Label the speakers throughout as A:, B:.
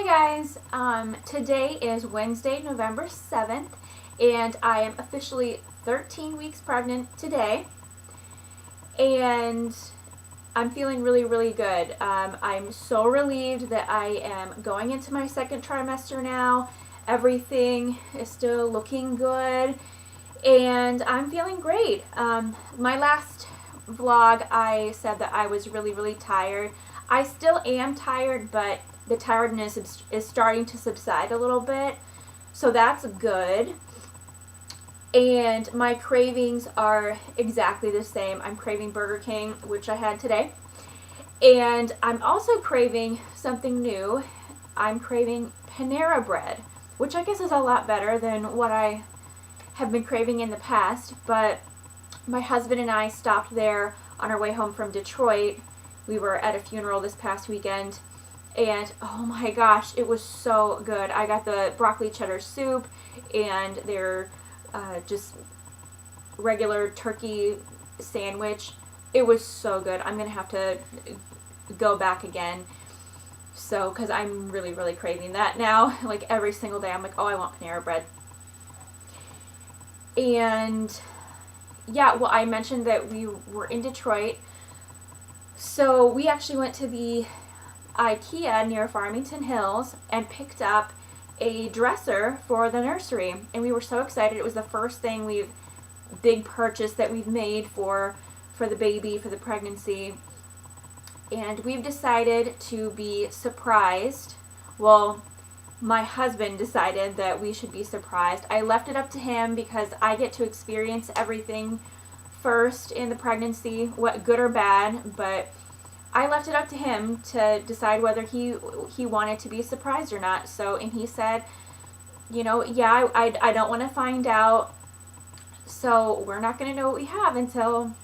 A: guys, today is Wednesday, November 7th, and I am officially 13 weeks pregnant today, and I'm feeling really good. I'm so relieved that I am going into my second trimester now. Everything is still looking good, and I'm feeling great. My last vlog, I said that I was really tired. I still am tired, but the tiredness is starting to subside a little bit, so that's good. And my cravings are exactly the same. I'm craving Burger King, which I had today, and I'm also craving something new. I'm craving Panera bread, which I guess is a lot better than what I have been craving in the past. But my husband and I stopped there on our way home from Detroit. We were at a funeral this past weekend, and oh my gosh, it was so good. I got the broccoli cheddar soup and their just regular turkey sandwich. It was so good. I'm gonna have to go back again, so because I'm really craving that now. Like every single day I'm like, oh, I want Panera bread. And yeah, well, I mentioned that we were in Detroit, so we actually went to the IKEA near Farmington Hills and picked up a dresser for the nursery, and we were so excited. It was the first big purchase that we've made for the baby, for the pregnancy, and we've decided to be surprised. Well, my husband decided that we should be surprised. I left it up to him because I get to experience everything first in the pregnancy, what good or bad, but I left it up to him to decide whether he wanted to be surprised or not. So, and he said, you know, yeah, I don't want to find out, so we're not going to know what we have until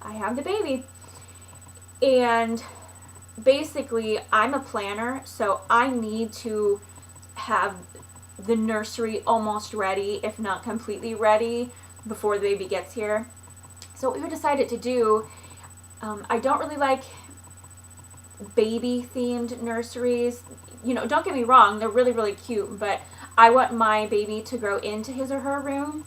A: I have the baby. And basically, I'm a planner, so I need to have the nursery almost ready, if not completely ready, before the baby gets here. So what we decided to do, I don't really like baby themed nurseries. You know, don't get me wrong, they're really cute, but I want my baby to grow into his or her room.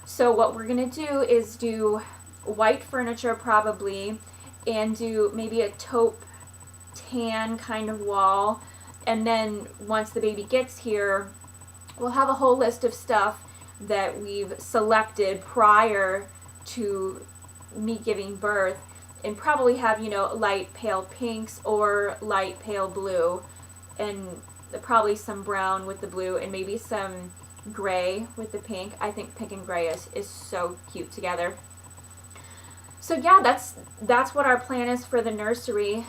A: So what we're gonna do is do white furniture probably, and do maybe a taupe tan kind of wall, and then once the baby gets here, we'll have a whole list of stuff that we've selected prior to me giving birth, and probably have, you know, light pale pinks or light pale blue, and probably some brown with the blue, and maybe some gray with the pink. I think pink and gray is so cute together. So yeah, that's what our plan is for the nursery.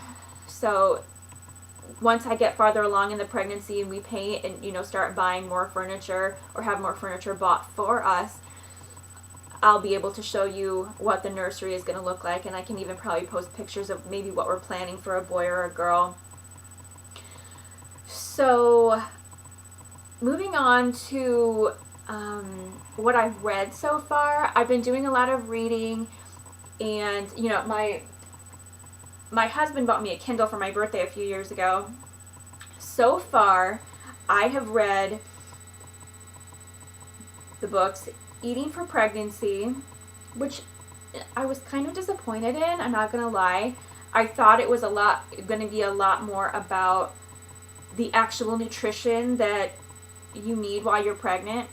A: So once I get farther along in the pregnancy and we paint and, you know, start buying more furniture or have more furniture bought for us, I'll be able to show you what the nursery is going to look like, and I can even probably post pictures of maybe what we're planning for a boy or a girl. So moving on to what I've read so far, I've been doing a lot of reading, and you know, my husband bought me a Kindle for my birthday a few years ago. So far, I have read the books Eating for Pregnancy, which I was kind of disappointed in, I'm not gonna lie. I thought it was going to be a lot more about the actual nutrition that you need while you're pregnant.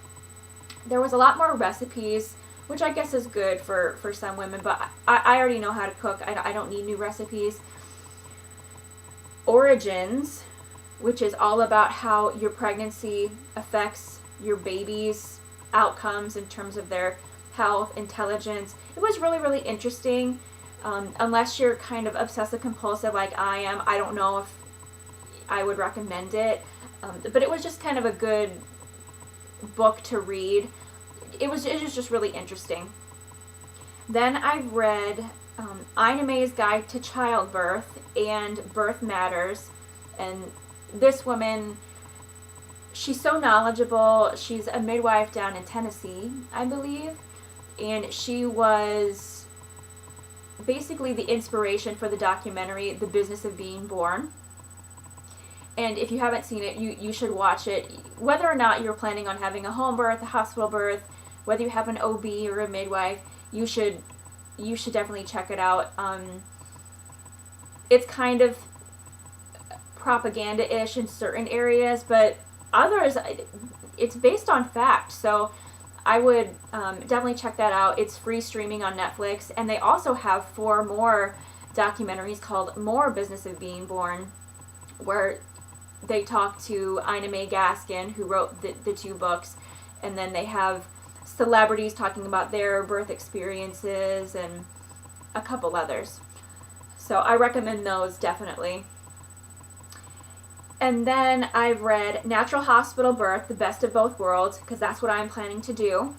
A: There was a lot more recipes, which I guess is good for some women, but I already know how to cook. I don't need new recipes. Origins, which is all about how your pregnancy affects your baby's outcomes in terms of their health, intelligence. It was really interesting. Unless you're kind of obsessive compulsive like I am, I don't know if I would recommend it. But it was just kind of a good book to read. It was just really interesting. Then I've read Ina May's Guide to Childbirth and Birth Matters, and this woman, she's so knowledgeable. She's a midwife down in Tennessee, I believe, and she was basically the inspiration for the documentary The Business of Being Born. And if you haven't seen it, you should watch it. Whether or not you're planning on having a home birth, a hospital birth, whether you have an OB or a midwife, you should definitely check it out. It's kind of propaganda-ish in certain areas, but others, it's based on fact. So I would definitely check that out. It's free streaming on Netflix, and they also have 4 more documentaries called More Business of Being Born, where they talk to Ina May Gaskin, who wrote the 2 books, and then they have celebrities talking about their birth experiences and a couple others. So I recommend those definitely. And then I've read Natural Hospital Birth, The Best of Both Worlds, because that's what I'm planning to do.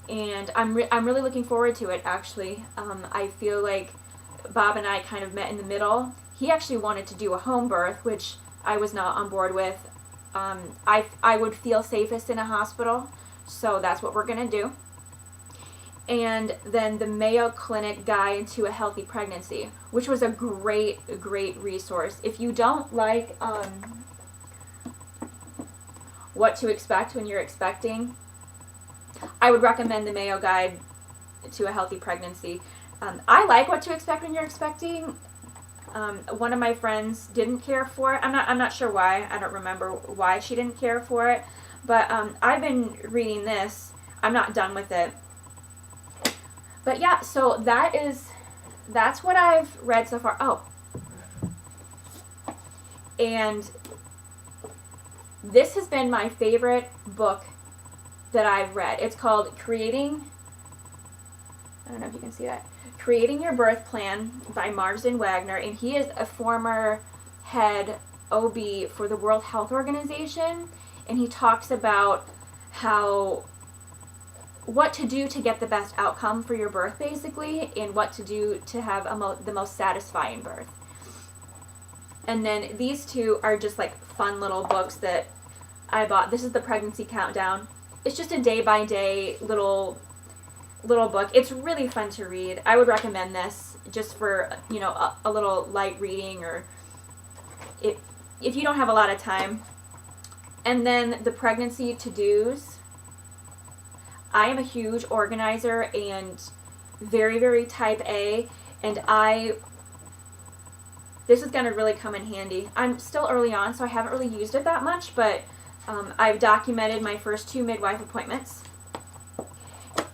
A: And I'm really looking forward to it, actually. I feel like Bob and I kind of met in the middle. He actually wanted to do a home birth, which I was not on board with. I would feel safest in a hospital, so that's what we're going to do. And then the Mayo Clinic Guide to a Healthy Pregnancy, which was a great resource. If you don't like what to expect when you're expecting, I would recommend the Mayo Guide to a Healthy Pregnancy. I like what to expect when you're expecting. One of my friends didn't care for it. I'm not sure why. I don't remember why she didn't care for it. But I've been reading this. I'm not done with it. But yeah, so that's what I've read so far. Oh. And this has been my favorite book that I've read. It's called Creating, I don't know if you can see that, Creating Your Birth Plan by Marsden Wagner, and he is a former head OB for the World Health Organization, and he talks about what to do to get the best outcome for your birth, basically, and what to do to have the most satisfying birth. And then these 2 are just like fun little books that I bought. This is the Pregnancy Countdown. It's just a day-by-day little book. It's really fun to read. I would recommend this just for, a little light reading, or if you don't have a lot of time. And then the Pregnancy To-Dos. I am a huge organizer and very type A, and this is going to really come in handy. I'm still early on, so I haven't really used it that much, but I've documented my first 2 midwife appointments,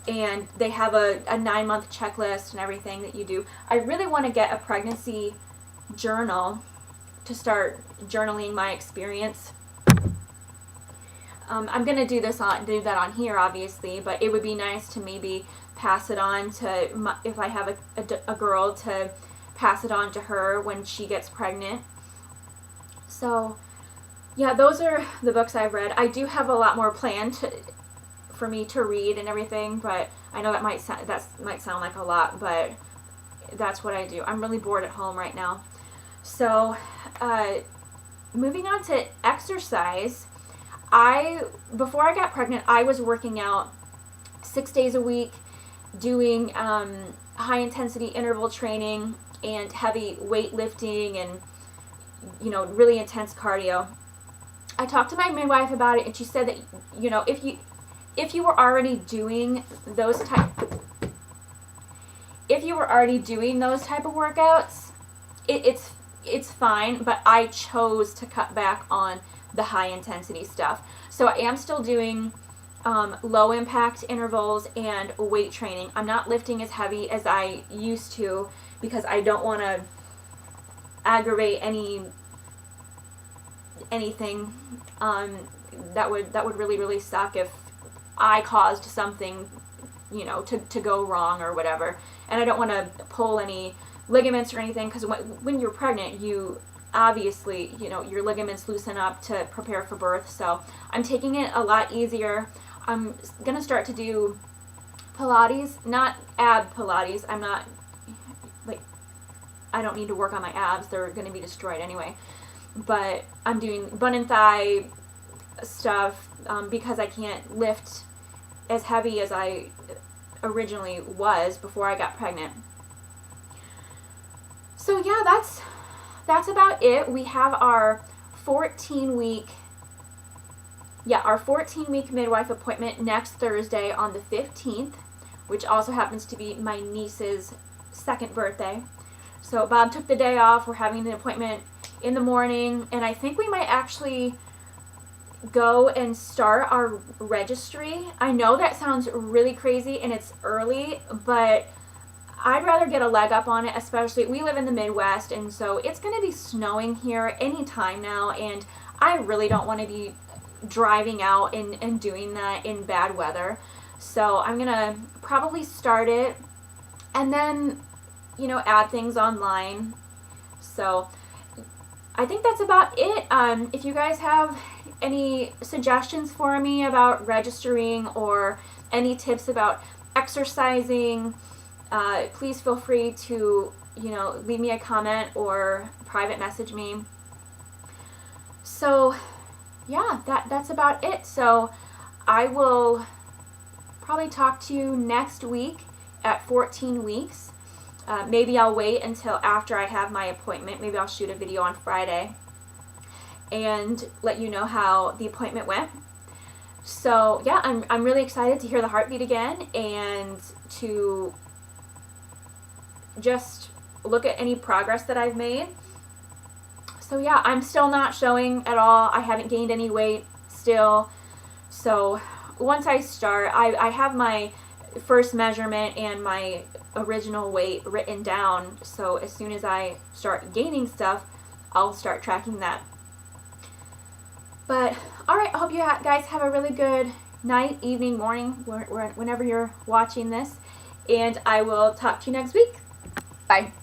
A: and they have a 9-month checklist and everything that you do. I really want to get a pregnancy journal to start journaling my experience. I'm going to do that on here, obviously, but it would be nice to maybe pass it on to, if I have a girl, to pass it on to her when she gets pregnant. So, yeah, those are the books I've read. I do have a lot more planned for me to read and everything, but I know that might sound like a lot, but that's what I do. I'm really bored at home right now. So, moving on to exercise. Before I got pregnant, I was working out 6 days a week, doing high intensity interval training and heavy weightlifting and really intense cardio. I talked to my midwife about it, and she said that if you were already doing those type of workouts, it's fine, but I chose to cut back on the high intensity stuff. So I am still doing low impact intervals and weight training. I'm not lifting as heavy as I used to because I don't want to aggravate anything. That would really suck if I caused something to go wrong or whatever. And I don't want to pull any ligaments or anything, because when you're pregnant, you obviously, your ligaments loosen up to prepare for birth. So I'm taking it a lot easier. I'm going to start to do Pilates, not ab Pilates. I don't need to work on my abs. They're going to be destroyed anyway. But I'm doing bun and thigh stuff because I can't lift as heavy as I originally was before I got pregnant. So yeah, that's about it. We have our 14-week midwife appointment next Thursday on the 15th, which also happens to be my niece's 2nd birthday. So Bob took the day off. We're having an appointment in the morning, and I think we might actually go and start our registry. I know that sounds really crazy and it's early, but I'd rather get a leg up on it, especially we live in the Midwest, and so it's going to be snowing here any time now, and I really don't want to be driving out and doing that in bad weather. So I'm going to probably start it and then, you know, add things online. So I think that's about it. If you guys have any suggestions for me about registering or any tips about exercising, please feel free to, you know, leave me a comment or private message me. So yeah, that's about it. So I will probably talk to you next week at 14 weeks. Maybe I'll wait until after I have my appointment. Maybe I'll shoot a video on Friday and let you know how the appointment went. So yeah, I'm really excited to hear the heartbeat again and to just look at any progress that I've made. So yeah, I'm still not showing at all. I haven't gained any weight still. So once I start, I have my first measurement and my original weight written down. So as soon as I start gaining stuff, I'll start tracking that. But all right, I hope you guys have a really good night, evening, morning, whenever you're watching this. And I will talk to you next week. Bye.